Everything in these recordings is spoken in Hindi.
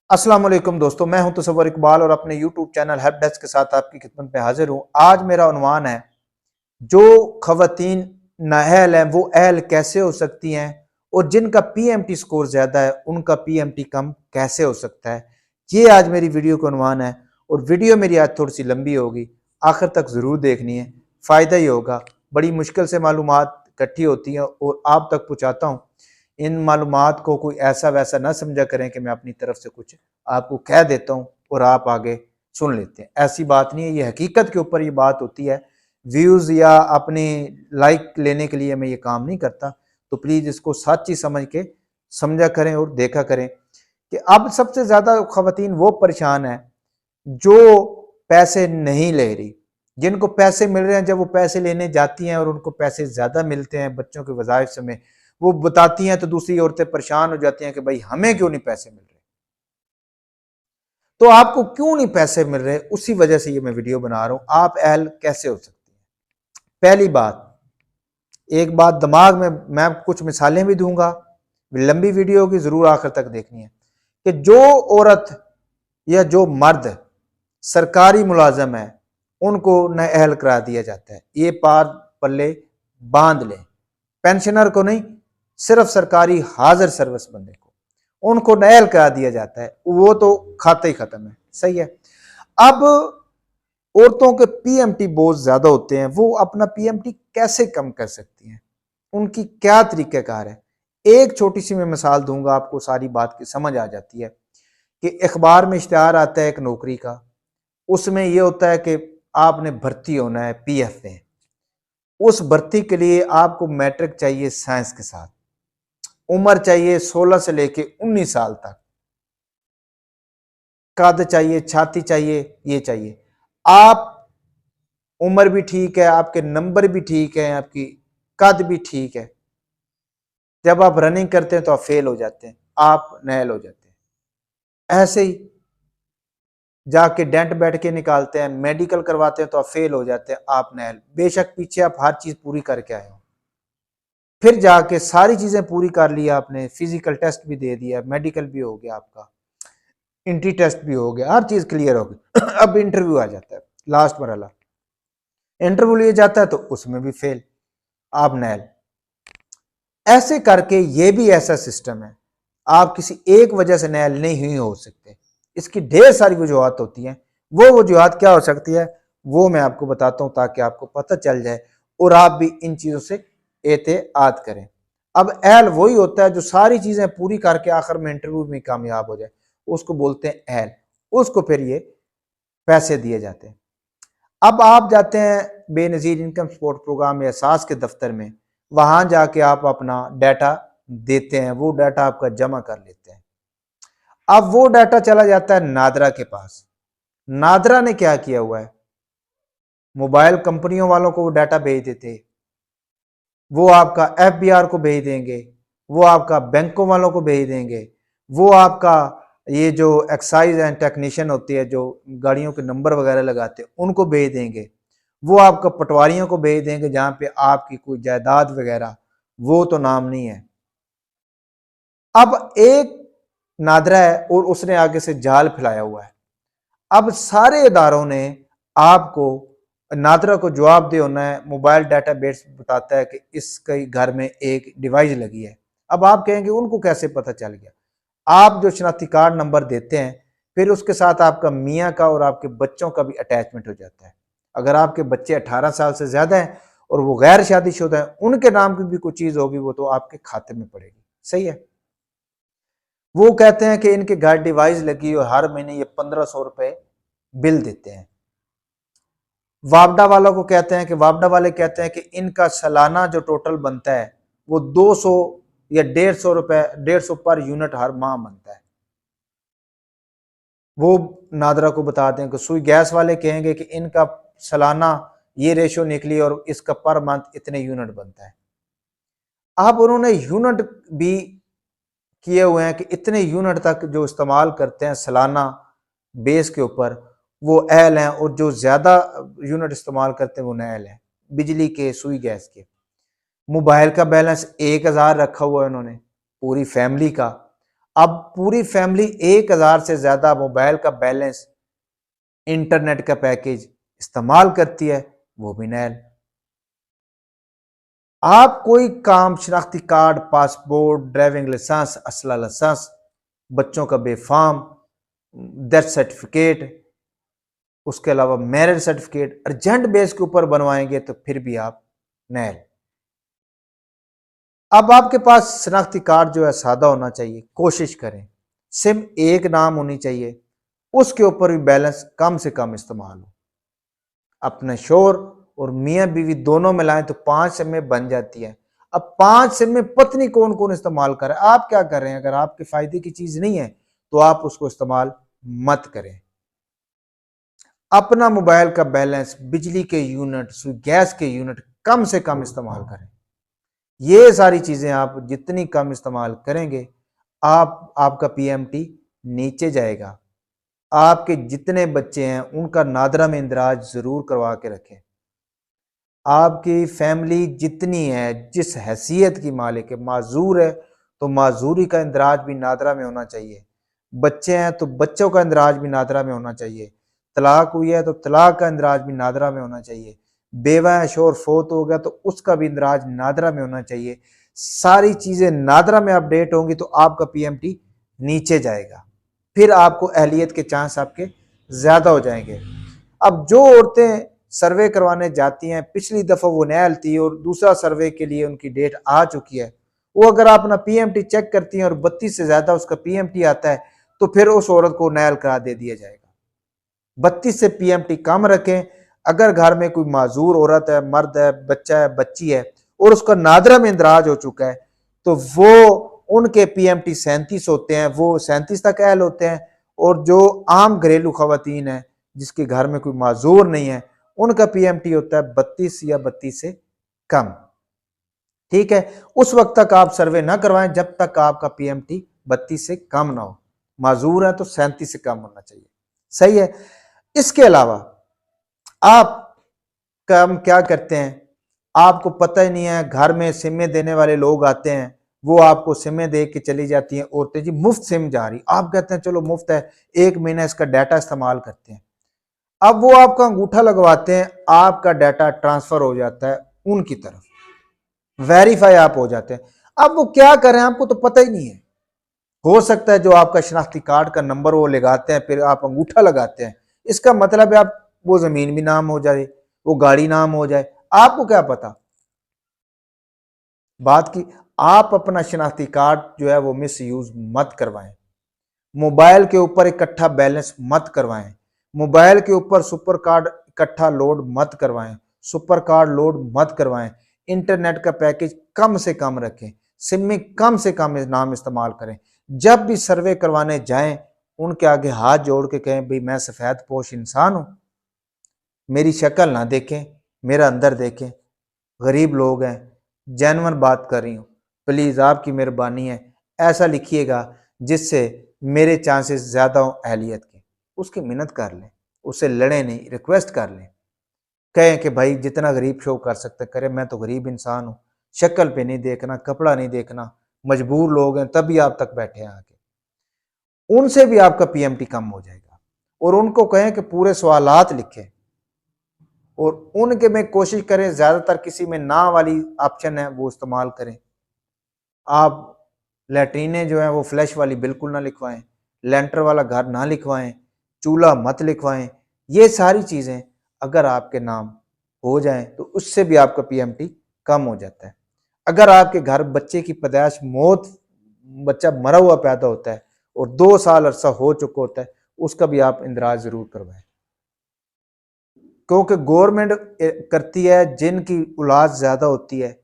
अस्सलाम वालेकुम दोस्तों, मैं हूं तसव्वुर इकबाल और अपने यूट्यूब चैनल हेल्प डेस्क के साथ आपकी खिदमत में हाजिर हूं। आज मेरा उन्वान है, जो खवातीन नाअहल हैं वो अहल कैसे हो सकती हैं और जिनका पीएमटी स्कोर ज़्यादा है उनका पीएमटी कम कैसे हो सकता है। ये आज मेरी वीडियो का उन्वान है और वीडियो मेरी आज थोड़ी सी लंबी होगी, आखिर तक ज़रूर देखनी है, फ़ायदा ही होगा। बड़ी मुश्किल से मालूमात इकट्ठी होती हैं और आप तक पहुँचाता हूँ। इन मालूमात को कोई ऐसा वैसा ना समझा करें कि मैं अपनी तरफ से कुछ आपको कह देता हूँ और आप आगे सुन लेते हैं। ऐसी बात नहीं है, ये हकीकत के ऊपर ये बात होती है। व्यूज़ या अपने लाइक लेने के लिए मैं ये काम नहीं करता, तो प्लीज़ इसको सच ही समझ के समझा करें और देखा करें कि अब सबसे ज़्यादा खवातीन वो परेशान है जो पैसे नहीं ले रही। जिनको पैसे मिल रहे हैं, जब वो पैसे लेने जाती हैं और उनको पैसे ज़्यादा मिलते हैं बच्चों के वज़ाइफ में, वो बताती हैं तो दूसरी औरतें परेशान हो जाती हैं कि भाई हमें क्यों नहीं पैसे मिल रहे। तो आपको क्यों नहीं पैसे मिल रहे, उसी वजह से ये मैं वीडियो बना रहा हूं, आप अहल कैसे हो सकती हैं। पहली बात, एक बात दिमाग में, मैं कुछ मिसालें भी दूंगा, लंबी वीडियो होगी, जरूर आखिर तक देखनी है कि जो औरत या जो मर्द सरकारी मुलाजम है उनको नाअहल करा दिया जाता है। ये पार पल्ले बांध लें, पेंशनर को नहीं, सिर्फ सरकारी हाजिर सर्विस बंदे को उनको नाअहल करा दिया जाता है, वो तो खाता ही खत्म है। सही है। अब औरतों के पीएमटी बहुत ज्यादा होते हैं, वो अपना पीएमटी कैसे कम कर सकती हैं, उनकी क्या तरीक़ेकार है। एक छोटी सी मैं मिसाल दूंगा, आपको सारी बात की समझ आ जाती है कि अखबार में इश्तिहार आता है एक नौकरी का, उसमें यह होता है कि आपने भर्ती होना है पीएफ में। उस भर्ती के लिए आपको मैट्रिक चाहिए साइंस के साथ, उम्र चाहिए 16 से लेके 19 साल तक, कद चाहिए, छाती चाहिए, ये चाहिए। आप उम्र भी ठीक है, आपके नंबर भी ठीक है, आपकी कद भी ठीक है, जब आप रनिंग करते हैं तो आप फेल हो जाते हैं, आप नाअहल हो जाते हैं। ऐसे ही जाके डेंट बैठ के निकालते हैं, मेडिकल करवाते हैं तो आप फेल हो जाते हैं, आप नाअहल। बेशक पीछे आप हर चीज पूरी करके आए हो, फिर जाके सारी चीजें पूरी कर लिया आपने, फिजिकल टेस्ट भी दे दिया, मेडिकल भी हो गया आपका, इंट्री टेस्ट भी हो गया, हर चीज क्लियर हो गई। अब इंटरव्यू आ जाता है, लास्ट मरहला इंटरव्यू लिया जाता है तो उसमें भी फेल, आप नाअहल। ऐसे करके ये भी ऐसा सिस्टम है, आप किसी एक वजह से नाअहल नहीं हो सकते। इसकी ढेर सारी वजूहत होती हैं। वो वजूहत क्या हो सकती है वो मैं आपको बताता हूं, ताकि आपको पता चल जाए और आप भी इन चीजों से एहतियात करें। अब अहल वही होता है जो सारी चीजें पूरी करके आखिर में इंटरव्यू में कामयाब हो जाए, उसको बोलते हैं अहल। उसको फिर ये पैसे दिए जाते हैं। अब आप जाते हैं बेनजीर इनकम सपोर्ट प्रोग्राम या सास के दफ्तर में, वहां जाके आप अपना डाटा देते हैं, वो डाटा आपका जमा कर लेते हैं। अब वो डाटा चला जाता है नादरा के पास। नादरा ने क्या किया हुआ है, मोबाइल कंपनियों वालों को वो डाटा भेज देते, वो आपका एफबीआर को भेज देंगे, वो आपका बैंकों वालों को भेज देंगे, वो आपका ये जो एक्साइज एंड टेक्नीशियन होती है जो गाड़ियों के नंबर वगैरह लगाते हैं उनको भेज देंगे, वो आपका पटवारियों को भेज देंगे जहां पे आपकी कोई जायदाद वगैरह वो तो नाम नहीं है। अब एक नादरा है और उसने आगे से जाल फैलाया हुआ है। अब सारे इदारों ने आपको, नादरा को जवाब दे होना है, मोबाइल डाटा बेस बताता है कि इसके घर में एक डिवाइस लगी है। अब आप कहेंगे उनको कैसे पता चल गया। आप जो शनाख्ती कार्ड नंबर देते हैं, फिर उसके साथ आपका मियाँ का और आपके बच्चों का भी अटैचमेंट हो जाता है। अगर आपके बच्चे 18 साल से ज्यादा हैं और वो गैर शादीशुदा है, उनके नाम की भी कोई चीज होगी, वो तो आपके खाते में पड़ेगी। सही है। वो कहते हैं कि इनके घर डिवाइस लगी और हर महीने ये 1500 रुपए बिल देते हैं। वापडा वालों को कहते हैं कि वापडा वाले कहते हैं कि इनका सालाना जो टोटल बनता है वो 200 या 150 रुपए, 150 पर यूनिट हर माह बनता है। वो नादरा को बताते हैं कि सुई गैस वाले कहेंगे कि इनका सालाना ये रेशो निकली और इसका पर मंथ इतने यूनिट बनता है। अब उन्होंने यूनिट भी किए हुए हैं कि इतने यूनिट तक जो इस्तेमाल करते हैं सालाना बेस के ऊपर वो अहल हैं, और जो ज्यादा यूनिट इस्तेमाल करते हैं वो नाअहल हैं। बिजली के, सुई गैस के, मोबाइल का बैलेंस 1000 रखा हुआ है उन्होंने पूरी फैमिली का। अब पूरी फैमिली 1000 से ज्यादा मोबाइल का बैलेंस, इंटरनेट का पैकेज इस्तेमाल करती है, वो भी नैल। आप कोई काम, शनाख्ती कार्ड, पासपोर्ट, ड्राइविंग लाइसेंस, असला लाइसेंस, बच्चों का बेफाम, डेथ सर्टिफिकेट, उसके अलावा मैरिज सर्टिफिकेट अर्जेंट बेस के ऊपर बनवाएंगे तो फिर भी आप नैल। अब आपके पास शनाख्ती कार्ड जो है सादा होना चाहिए, कोशिश करें सिम एक नाम होनी चाहिए, उसके ऊपर भी बैलेंस कम से कम इस्तेमाल हो। अपने शोर और मियाँ बीवी दोनों मिलाएं तो 5 सिमें बन जाती है। अब 5 सिमें पत्नी कौन कौन इस्तेमाल करे, आप क्या कर रहे हैं? अगर आपके फायदे की चीज नहीं है तो आप उसको इस्तेमाल मत करें। अपना मोबाइल का बैलेंस, बिजली के यूनिट, गैस के यूनिट कम से कम इस्तेमाल करें। ये सारी चीजें आप जितनी कम इस्तेमाल करेंगे, आपका पीएमटी नीचे जाएगा। आपके जितने बच्चे हैं उनका नादरा में इंदराज जरूर करवा के रखें। आपकी फैमिली जितनी है, जिस हैसियत की मालिक है, माजूर है तो माजूरी का इंदराज भी नादरा में होना चाहिए। बच्चे हैं तो बच्चों का इंदराज भी नादरा में होना चाहिए। तलाक हुई है तो तलाक का इंदराज भी नादरा में होना चाहिए। बेवा है, शोर फोत हो गया तो उसका भी इंदराज नादरा में होना चाहिए। सारी चीजें नादरा में अपडेट होंगी तो आपका पीएमटी नीचे जाएगा, फिर आपको अहलियत के चांस आपके ज्यादा हो जाएंगे। अब जो औरतें सर्वे करवाने जाती हैं, पिछली दफा वो नैल थी और दूसरा सर्वे के लिए उनकी डेट आ चुकी है, वो अगर आप अपना पीएमटी चेक करती हैं और 32 से ज्यादा उसका पीएमटी आता है तो फिर उस औरत को नैल करा दे दिया जाएगा। 32 से पीएमटी कम रखें। अगर घर में कोई माजूर औरत है, मर्द है, बच्चा है, बच्ची है और उसका नादरा में इंदराज हो चुका है तो वो उनके पीएमटी 37 होते हैं, वो 37 तक अहल होते हैं। और जो आम घरेलू खवातीन है जिसके घर में कोई माजूर नहीं है, उनका पीएमटी होता है 32 या 32 से कम। ठीक है, उस वक्त तक आप सर्वे ना करवाएं जब तक आपका पीएमटी 32 से कम ना हो। माजूर है तो 37 से कम होना चाहिए। सही है। इसके अलावा आप काम क्या करते हैं, आपको पता ही नहीं है, घर में सिमें देने वाले लोग आते हैं, वो आपको सिमें दे के चली जाती हैं औरतें, जी मुफ्त सिम जा रही, आप कहते हैं चलो मुफ्त है, 1 महीना इसका डाटा इस्तेमाल करते हैं। अब वो आपका अंगूठा लगवाते हैं, आपका डाटा ट्रांसफर हो जाता है उनकी तरफ, वेरीफाई आप हो जाते हैं। अब वो क्या करें आपको तो पता ही नहीं है। हो सकता है जो आपका शनाख्ती कार्ड का नंबर वो लगाते हैं, फिर आप अंगूठा लगाते हैं, इसका मतलब है आप वो जमीन भी नाम हो जाए, वो गाड़ी नाम हो जाए, आपको क्या पता। बात की, आप अपना शनाख्ती कार्ड जो है वो मिस यूज मत करवाएं। मोबाइल के ऊपर इकट्ठा बैलेंस मत करवाएं। मोबाइल के ऊपर सुपर कार्ड इकट्ठा लोड मत करवाएं। सुपर कार्ड लोड मत करवाएं। इंटरनेट का पैकेज कम से कम रखें। सिम में कम से कम नाम इस्तेमाल करें। जब भी सर्वे करवाने जाएं उनके आगे हाथ जोड़ के कहें भाई मैं सफेद पोश इंसान हूं, मेरी शक्ल ना देखें, मेरा अंदर देखें, गरीब लोग हैं, जेन्युइन बात कर रही हूँ, प्लीज आपकी मेहरबानी है, ऐसा लिखिएगा जिससे मेरे चांसेस ज्यादा हो अहलियत के। उसकी मिन्नत कर लें, उससे लड़े नहीं, रिक्वेस्ट कर लें, कहें कि भाई जितना गरीब शो कर सकते करे, मैं तो गरीब इंसान हूँ, शक्ल पे नहीं देखना, कपड़ा नहीं देखना, मजबूर लोग हैं तभी आप तक बैठे हैं आके। उनसे भी आपका पीएमटी कम हो जाएगा। और उनको कहें कि पूरे सवालात लिखें और उनके में कोशिश करें ज्यादातर किसी में ना वाली ऑप्शन है वो इस्तेमाल करें। आप लैट्रीने जो है वो फ्लैश वाली बिल्कुल ना लिखवाएं, लेंटर वाला घर ना लिखवाएं, चूल्हा मत लिखवाएं। ये सारी चीजें अगर आपके नाम हो जाएं तो उससे भी आपका पीएमटी कम हो जाता है। अगर आपके घर बच्चे की पैदाइश मौत, बच्चा मरा हुआ पैदा होता है और 2 साल अरसा हो चुका होता है, उसका भी आप इंदराज जरूर करवाएं। क्योंकि गवर्नमेंट करती है जिनकी औलाद ज्यादा होती है,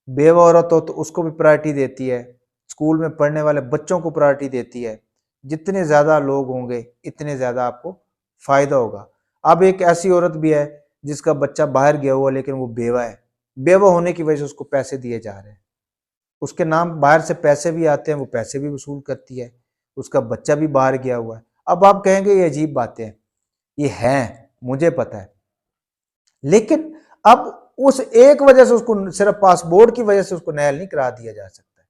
बेवा औरत हो तो उसको भी प्रायोरिटी देती है, स्कूल में पढ़ने वाले बच्चों को प्रायोरिटी देती है। जितने ज्यादा लोग होंगे इतने ज्यादा आपको फायदा होगा। अब एक ऐसी औरत भी है जिसका बच्चा बाहर गया हुआ लेकिन वो बेवा है, बेवा होने की वजह से उसको पैसे दिए जा रहे हैं, उसके नाम बाहर से पैसे भी आते हैं, वो पैसे भी वसूल करती है, उसका बच्चा भी बाहर गया हुआ है। अब आप कहेंगे ये अजीब बातें हैं, ये हैं, मुझे पता है, लेकिन अब उस एक वजह से उसको, सिर्फ पासपोर्ट की वजह से उसको नैल नहीं करा दिया जा सकता।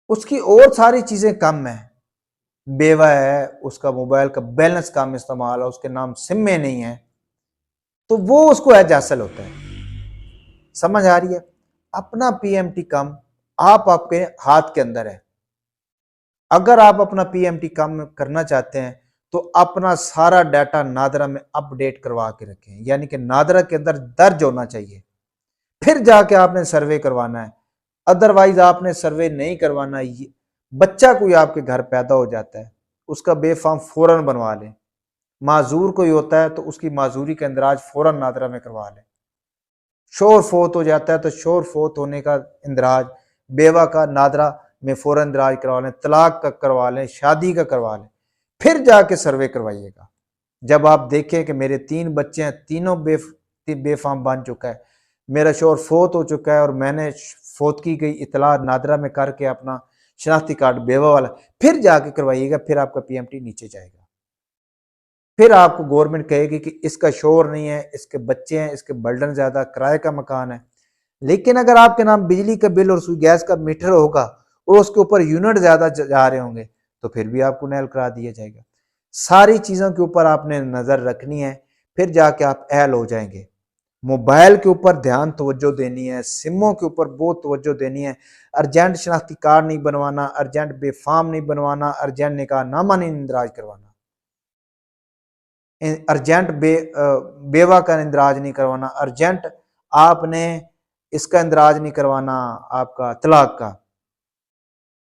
उसकी और सारी चीजें कम है, बेवा है, उसका मोबाइल का बैलेंस कम इस्तेमाल है, उसके नाम सिम में नहीं है, तो वो उसको एज हासिल होता है। समझ आ रही है? अपना पीएमटी कम आप आपके हाथ के अंदर है। अगर आप अपना पीएमटी कम करना चाहते हैं तो अपना सारा डाटा नादरा में अपडेट करवा के रखें, यानी कि नादरा के अंदर दर्ज होना चाहिए, फिर जाके आपने सर्वे करवाना है। अदरवाइज आपने सर्वे नहीं करवाना। बच्चा कोई आपके घर पैदा हो जाता है, उसका बेफाम फौरन बनवा लें। माजूर कोई होता है तो उसकी माजूरी का इंदराज फौरन नादरा में करवा लें। शोर फोत हो जाता है तो शोर फोत होने का इंदराज बेवा का नादरा में फौरन इंदराज करवा लें, तलाक का करवा लें, शादी का करवा लें, फिर जाके सर्वे करवाइएगा। जब आप देखें कि मेरे 3 बच्चे हैं, तीनों बेफाम बन चुका है, मेरा शोर फोत हो चुका है और मैंने फोत की गई इतला नादरा में करके अपना शनाख्ती कार्ड बेवा वाला फिर जाके करवाइएगा, फिर आपका पीएमटी नीचे जाएगा। फिर आपको गवर्नमेंट कहेगी कि इसका शोर नहीं है, इसके बच्चे हैं, इसके बर्डन ज्यादा, किराए का मकान है। लेकिन अगर आपके नाम बिजली का बिल और गैस का मीटर होगा और उसके ऊपर यूनिट ज्यादा जा रहे होंगे तो फिर भी आपको नैल करा दिया जाएगा। सारी चीजों के ऊपर आपने नजर रखनी है, फिर जाके आप अहल हो जाएंगे। मोबाइल के ऊपर ध्यान तवज्जो देनी है, सिमों के ऊपर बहुत तवज्जो देनी है। अर्जेंट शनाख्ती कार्ड नहीं बनवाना, अर्जेंट बेफाम नहीं बनवाना, अर्जेंट निकाह नामा नहीं इंदराज करवाना, अर्जेंट बेवा का इंदराज नहीं करवाना, अर्जेंट आपने इसका इंदराज नहीं करवाना, आपका तलाक का।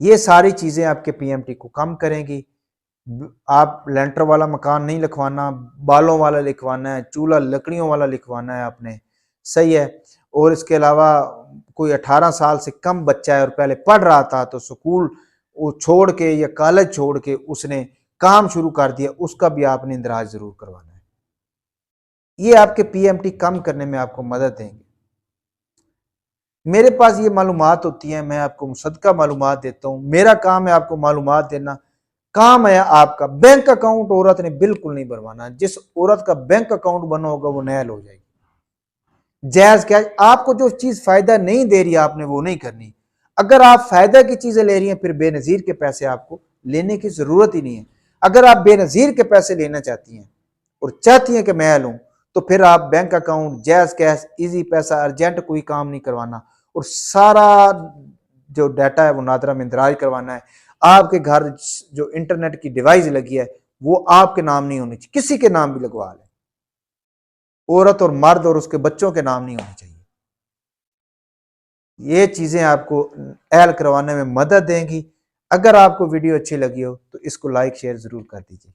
ये सारी चीजें आपके पीएमटी को कम करेंगी। आप लेंटर वाला मकान नहीं लिखवाना, बालों वाला लिखवाना है, चूल्हा लकड़ियों वाला लिखवाना है आपने, सही है। और इसके अलावा कोई 18 साल से कम बच्चा है और पहले पढ़ रहा था तो स्कूल वो छोड़ के या कॉलेज छोड़ के उसने काम शुरू कर दिया, उसका भी आपने इंदराज जरूर करवाना है। ये आपके पीएमटी कम करने में आपको मदद देंगे। मेरे पास ये मालूमात होती है, मैं आपको मुसद्दका मालूमात देता हूँ। मेरा काम है आपको मालूमात देना, काम है आपका। बैंक अकाउंट औरत ने बिल्कुल नहीं बनवाना। जिस औरत का बैंक अकाउंट बना होगा वो नैल हो जाएगी। जायज क्या, आपको जो चीज फायदा नहीं दे रही आपने वो नहीं करनी। अगर आप फायदा की चीजें ले रही हैं फिर बेनजीर के पैसे आपको लेने की जरूरत ही नहीं है। अगर आप बेनजीर के पैसे लेना चाहती हैं और चाहती हैं कि मैं लूं तो फिर आप बैंक अकाउंट, जायज कैश, इजी पैसा, अर्जेंट कोई काम नहीं करवाना और सारा जो डाटा है वो नादरा में इंदराज करवाना है। आपके घर जो इंटरनेट की डिवाइस लगी है वो आपके नाम नहीं होनी चाहिए, किसी के नाम भी लगवा लें। औरत और मर्द और उसके बच्चों के नाम नहीं होने चाहिए। ये चीजें आपको अहल करवाने में मदद देंगी। अगर आपको वीडियो अच्छी लगी हो तो इसको लाइक शेयर जरूर कर दीजिए।